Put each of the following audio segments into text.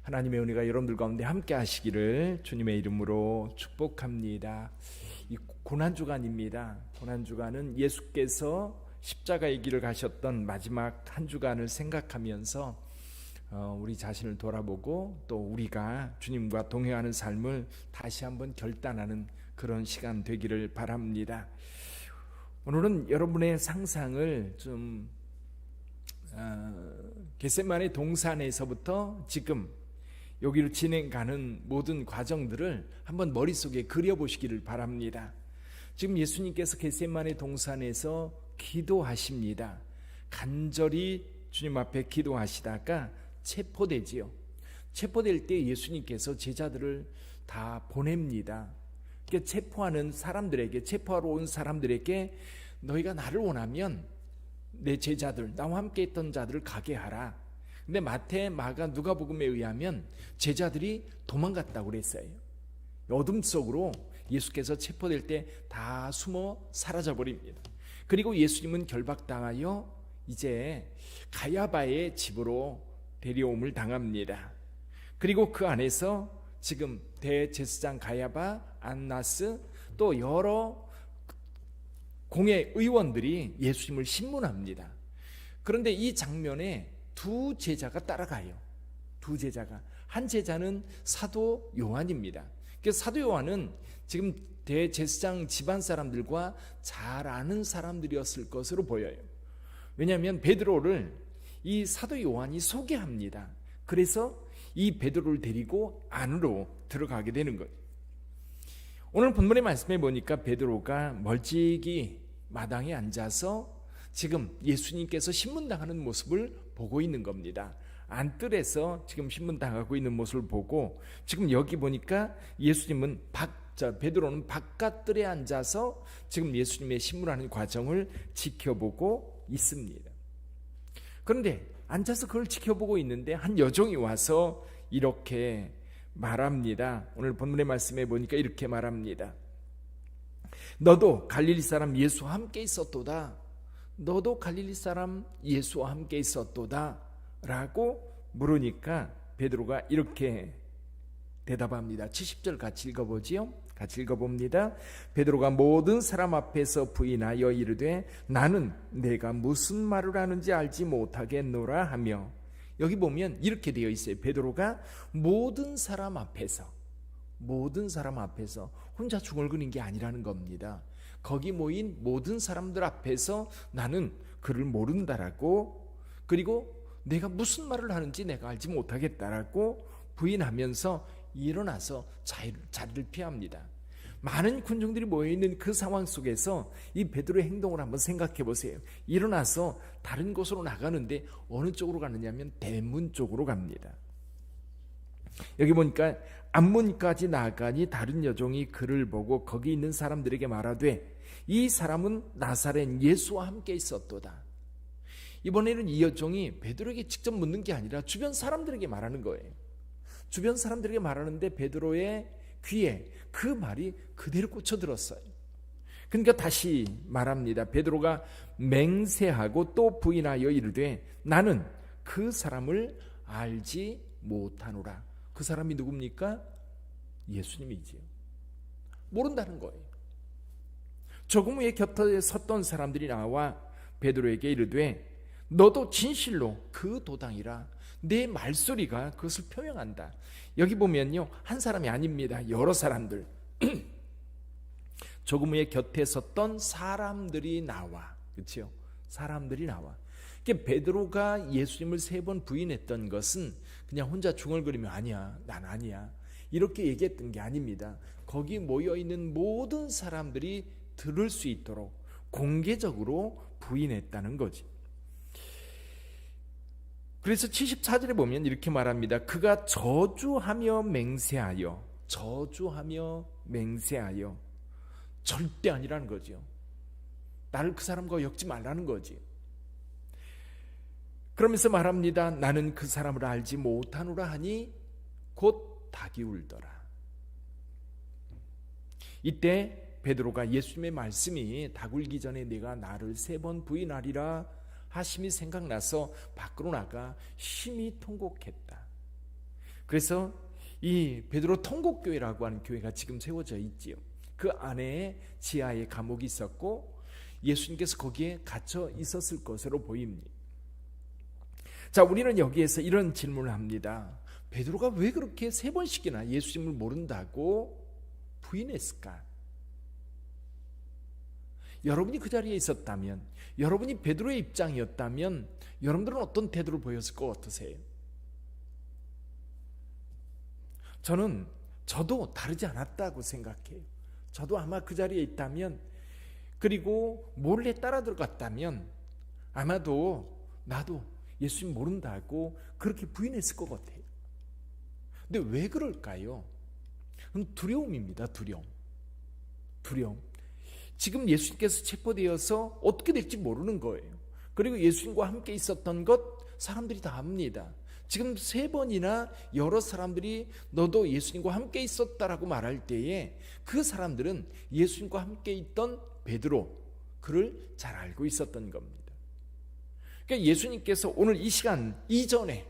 하나님의 은혜가 여러분들 가운데 함께 하시기를 주님의 이름으로 축복합니다. 이 고난주간입니다. 고난주간은 예수께서 십자가의 길을 가셨던 마지막 한 주간을 생각하면서 우리 자신을 돌아보고 또 우리가 주님과 동행하는 삶을 다시 한번 결단하는 그런 시간 되기를 바랍니다. 오늘은 여러분의 상상을 좀 겟세마네 동산에서부터 지금 여기로 진행가는 모든 과정들을 한번 머릿속에 그려보시기를 바랍니다. 지금 예수님께서 겟세마네 동산에서 기도하십니다. 간절히 주님 앞에 기도하시다가 체포되지요. 체포될 때 예수님께서 제자들을 다 보냅니다. 그러니까 체포하러 온 사람들에게 너희가 나를 원하면 내 제자들, 나와 함께 있던 자들을 가게 하라. 근데 마태, 마가, 누가복음에 의하면 제자들이 도망갔다고 그랬어요. 어둠 속으로 예수께서 체포될 때 다 숨어 사라져 버립니다. 그리고 예수님은 결박당하여 이제 가야바의 집으로 데려옴을 당합니다. 그리고 그 안에서 지금 대제사장 가야바, 안나스, 또 여러 공회 의원들이 예수님을 신문합니다. 그런데 이 장면에 두 제자가 따라가요. 두 제자가. 한 제자는 사도 요한입니다. 그래서 사도 요한은 지금 대제사장 집안 사람들과 잘 아는 사람들이었을 것으로 보여요. 왜냐하면 베드로를 이 사도 요한이 소개합니다. 그래서 이 베드로를 데리고 안으로 들어가게 되는 거예요. 오늘 본문의 말씀에 보니까 베드로가 멀찍이 마당에 앉아서 지금 예수님께서 신문당하는 모습을 보고 있는 겁니다. 안뜰에서 지금 신문당하고 있는 모습을 보고 지금 여기 보니까 예수님은 베드로는 바깥뜰에 앉아서 지금 예수님의 신문하는 과정을 지켜보고 있습니다. 그런데 앉아서 그걸 지켜보고 있는데 한 여종이 와서 이렇게 말합니다. 오늘 본문의 말씀에 보니까 이렇게 말합니다. 너도 갈릴리 사람 예수와 함께 있었도다. 너도 갈릴리 사람 예수와 함께 있었도다 라고 물으니까 베드로가 이렇게 대답합니다. 70절 같이 읽어보지요. 같이 읽어봅니다. 베드로가 모든 사람 앞에서 부인하여 이르되 나는 내가 무슨 말을 하는지 알지 못하겠노라 하며, 여기 보면 이렇게 되어 있어요. 베드로가 모든 사람 앞에서 혼자 중얼거린 게 아니라는 겁니다. 거기 모인 모든 사람들 앞에서 나는 그를 모른다라고, 그리고 내가 무슨 말을 하는지 내가 알지 못하겠다라고 부인하면서 일어나서 자리를 피합니다. 많은 군중들이 모여있는 그 상황 속에서 이 베드로의 행동을 한번 생각해 보세요. 일어나서 다른 곳으로 나가는데 어느 쪽으로 가느냐면 대문 쪽으로 갑니다. 여기 보니까 앞문까지 나가니 다른 여종이 그를 보고 거기 있는 사람들에게 말하되 이 사람은 나사렛 예수와 함께 있었도다. 이번에는 이 여종이 베드로에게 직접 묻는 게 아니라 주변 사람들에게 말하는 거예요. 주변 사람들에게 말하는데 베드로의 귀에 그 말이 그대로 꽂혀들었어요. 그러니까 다시 말합니다. 베드로가 맹세하고 또 부인하여 이르되 나는 그 사람을 알지 못하노라. 그 사람이 누굽니까? 예수님이지요. 모른다는 거예요. 조금 후에 곁에 섰던 사람들이 나와 베드로에게 이르되 너도 진실로 그 도당이라. 내 말소리가 그것을 표명한다. 여기 보면요, 한 사람이 아닙니다. 여러 사람들. 조금 후에 곁에 섰던 사람들이 나와. 그렇죠? 사람들이 나와. 그러니까 베드로가 예수님을 3번 부인했던 것은 그냥 혼자 중얼거리며 아니야, 난 아니야, 이렇게 얘기했던 게 아닙니다. 거기 모여있는 모든 사람들이 들을 수 있도록 공개적으로 부인했다는 거지. 그래서 74절에 보면 이렇게 말합니다. 그가 저주하며 맹세하여 절대 아니라는 거죠. 나를 그 사람과 엮지 말라는 거지. 그러면서 말합니다. 나는 그 사람을 알지 못하노라 하니 곧 닭이 울더라. 이때 베드로가 예수님의 말씀이 닭 울기 전에 네가 나를 3번 부인하리라 하심이 생각나서 밖으로 나가 심히 통곡했다. 그래서 이 베드로 통곡교회라고 하는 교회가 지금 세워져 있지요. 그 안에 지하에 감옥이 있었고 예수님께서 거기에 갇혀 있었을 것으로 보입니다. 자, 우리는 여기에서 이런 질문을 합니다. 베드로가 왜 그렇게 3번씩이나 예수님을 모른다고 부인했을까? 여러분이 그 자리에 있었다면, 여러분이 베드로의 입장이었다면 여러분들은 어떤 태도를 보였을 것 같으세요? 저도 다르지 않았다고 생각해요. 저도 아마 그 자리에 있다면, 그리고 몰래 따라 들어갔다면 아마도 나도 예수님 모른다고 그렇게 부인했을 것 같아요. 근데 왜 그럴까요? 두려움입니다. 두려움. 지금 예수님께서 체포되어서 어떻게 될지 모르는 거예요. 그리고 예수님과 함께 있었던 것 사람들이 다 압니다. 지금 3번이나 여러 사람들이 너도 예수님과 함께 있었다라고 말할 때에 그 사람들은 예수님과 함께 있던 베드로, 그를 잘 알고 있었던 겁니다. 그러니까 예수님께서 오늘 이 시간 이전에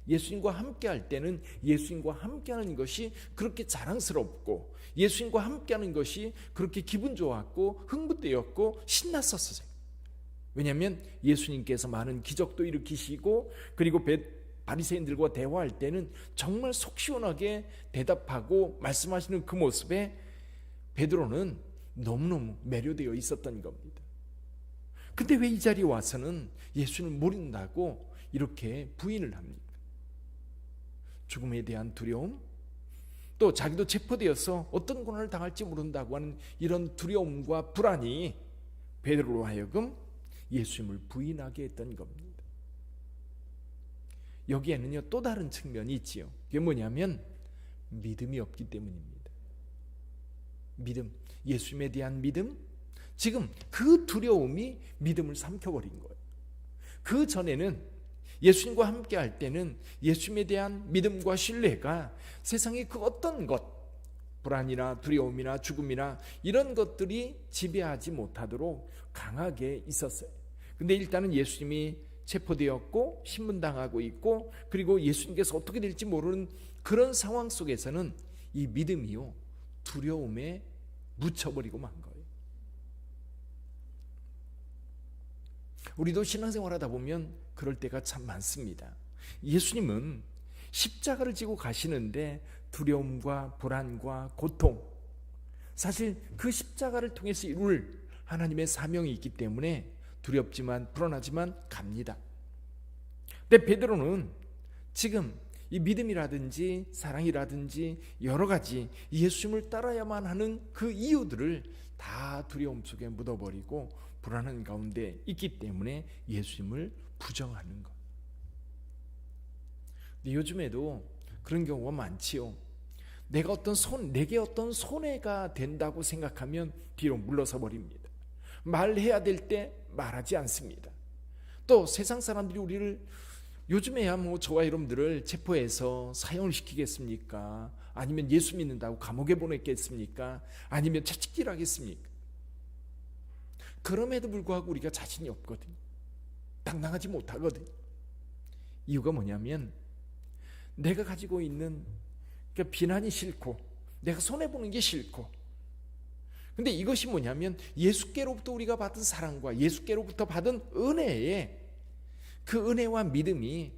예수님과 함께 할 때는 예수님과 함께 하는 것이 그렇게 자랑스럽고 예수님과 함께 하는 것이 그렇게 기분 좋았고 흥분되었고 신났었어요. 왜냐하면 예수님께서 많은 기적도 일으키시고 그리고 바리새인들과 대화할 때는 정말 속 시원하게 대답하고 말씀하시는 그 모습에 베드로는 너무너무 매료되어 있었던 겁니다. 근데 왜 이 자리에 와서는 예수님을 모른다고 이렇게 부인을 합니까? 죽음에 대한 두려움, 또 자기도 체포되어서 어떤 고난을 당할지 모른다고 하는 이런 두려움과 불안이 베드로로 하여금 예수님을 부인하게 했던 겁니다. 여기에는요 또 다른 측면이 있지요. 그게 뭐냐면 믿음이 없기 때문입니다. 믿음, 예수님에 대한 믿음, 지금 그 두려움이 믿음을 삼켜버린 거예요. 그 전에는 예수님과 함께 할 때는 예수님에 대한 믿음과 신뢰가 세상의 그 어떤 것, 불안이나 두려움이나 죽음이나 이런 것들이 지배하지 못하도록 강하게 있었어요. 근데 일단은 예수님이 체포되었고 신문당하고 있고 그리고 예수님께서 어떻게 될지 모르는 그런 상황 속에서는 이 믿음이요 두려움에 묻혀버리고 만 거예요. 우리도 신앙생활하다 보면 그럴 때가 참 많습니다. 예수님은 십자가를 지고 가시는데 두려움과 불안과 고통, 사실 그 십자가를 통해서 이룰 하나님의 사명이 있기 때문에 두렵지만 불안하지만 갑니다. 근데 베드로는 지금 이 믿음이라든지 사랑이라든지 여러 가지 예수님을 따라야만 하는 그 이유들을 다 두려움 속에 묻어버리고 불안한 가운데 있기 때문에 예수님을 부정하는 것. 근데 요즘에도 그런 경우가 많지요. 내게 어떤 손해가 된다고 생각하면 뒤로 물러서 버립니다. 말해야 될 때 말하지 않습니다. 또 세상 사람들이 우리를 요즘에야 저와 여러분들을 체포해서 사형을 시키겠습니까? 아니면 예수 믿는다고 감옥에 보냈겠습니까? 아니면 채찍질 하겠습니까? 그럼에도 불구하고 우리가 자신이 없거든요. 당당하지 못하거든요. 이유가 뭐냐면 내가 가지고 있는 비난이 싫고 내가 손해보는 게 싫고, 근데 이것이 뭐냐면 예수께로부터 우리가 받은 사랑과 예수께로부터 받은 은혜에 그 은혜와 믿음이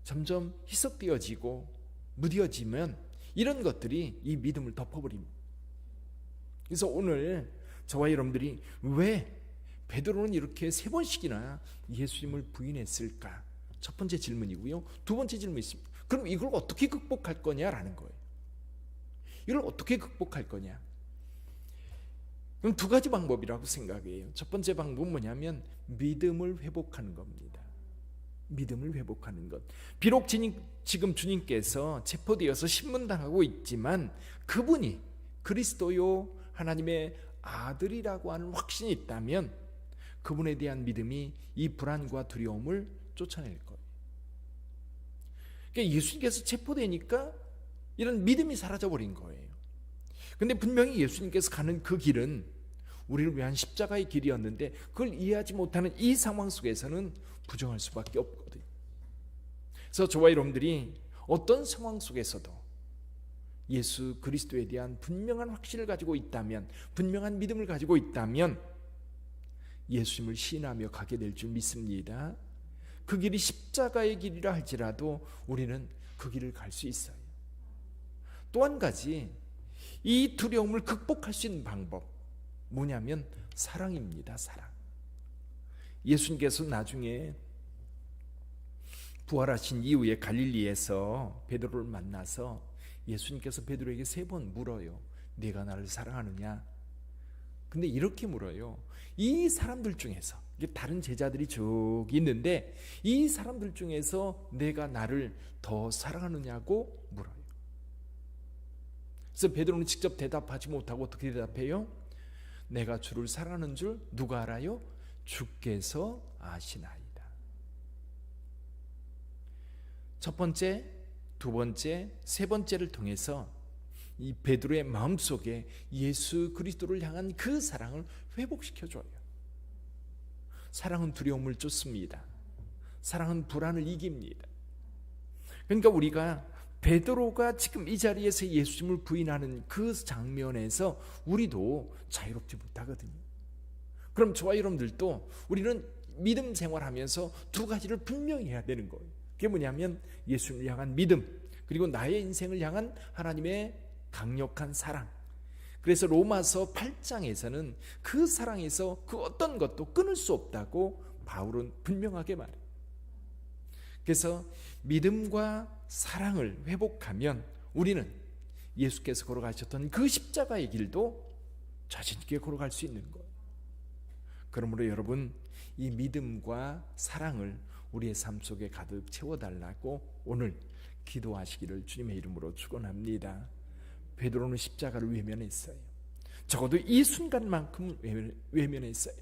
점점 희석되어지고 무뎌지면 이런 것들이 이 믿음을 덮어버립니다. 그래서 오늘 저와 여러분들이 왜 베드로는 이렇게 3번씩이나 예수님을 부인했을까? 첫 번째 질문이고요. 두 번째 질문이 있습니다. 그럼 이걸 어떻게 극복할 거냐라는 거예요. 이걸 어떻게 극복할 거냐? 그럼 2가지 방법이라고 생각해요. 첫 번째 방법은 뭐냐면 믿음을 회복하는 겁니다. 믿음을 회복하는 것. 비록 지금 주님께서 체포되어서 신문당하고 있지만 그분이 그리스도요 하나님의 아들이라고 하는 확신이 있다면 그분에 대한 믿음이 이 불안과 두려움을 쫓아낼 거예요. 그러니까 예수님께서 체포되니까 이런 믿음이 사라져버린 거예요. 근데 분명히 예수님께서 가는 그 길은 우리를 위한 십자가의 길이었는데 그걸 이해하지 못하는 이 상황 속에서는 부정할 수밖에 없거든요. 그래서 저와 여러분들이 어떤 상황 속에서도 예수 그리스도에 대한 분명한 확신을 가지고 있다면, 분명한 믿음을 가지고 있다면 예수님을 신뢰하며 가게 될 줄 믿습니다. 그 길이 십자가의 길이라 할지라도 우리는 그 길을 갈 수 있어요. 또 한 가지, 이 두려움을 극복할 수 있는 방법 뭐냐면 사랑입니다. 사랑. 예수님께서 나중에 부활하신 이후에 갈릴리에서 베드로를 만나서 예수님께서 베드로에게 3번 물어요. 네가 나를 사랑하느냐? 근데 이렇게 물어요. 이 사람들 중에서, 다른 제자들이 쭉 있는데 이 사람들 중에서 내가 나를 더 사랑하느냐고 물어요. 그래서 베드로는 직접 대답하지 못하고 어떻게 대답해요? 내가 주를 사랑하는 줄 누가 알아요? 주께서 아시나이다. 첫 번째, 두 번째, 세 번째를 통해서 이 베드로의 마음속에 예수 그리스도를 향한 그 사랑을 회복시켜줘요. 사랑은 두려움을 쫓습니다. 사랑은 불안을 이깁니다. 그러니까 우리가 베드로가 지금 이 자리에서 예수님을 부인하는 그 장면에서 우리도 자유롭지 못하거든요. 그럼 저와 여러분들도 우리는 믿음 생활하면서 두 가지를 분명히 해야 되는 거예요. 그게 뭐냐면 예수님을 향한 믿음, 그리고 나의 인생을 향한 하나님의 강력한 사랑. 그래서 로마서 8장에서는 그 사랑에서 그 어떤 것도 끊을 수 없다고 바울은 분명하게 말해요. 그래서 믿음과 사랑을 회복하면 우리는 예수께서 걸어가셨던 그 십자가의 길도 자신 있게 걸어갈 수 있는 거예요. 그러므로 여러분, 이 믿음과 사랑을 우리의 삶 속에 가득 채워달라고 오늘 기도하시기를 주님의 이름으로 축원합니다. 베드로는 십자가를 외면했어요. 적어도 이 순간만큼 외면했어요.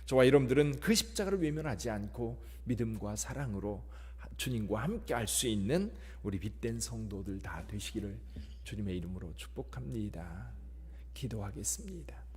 저와 여러분들은 그 십자가를 외면하지 않고 믿음과 사랑으로 주님과 함께 할 수 있는 우리 빛된 성도들 다 되시기를 주님의 이름으로 축복합니다. 기도하겠습니다.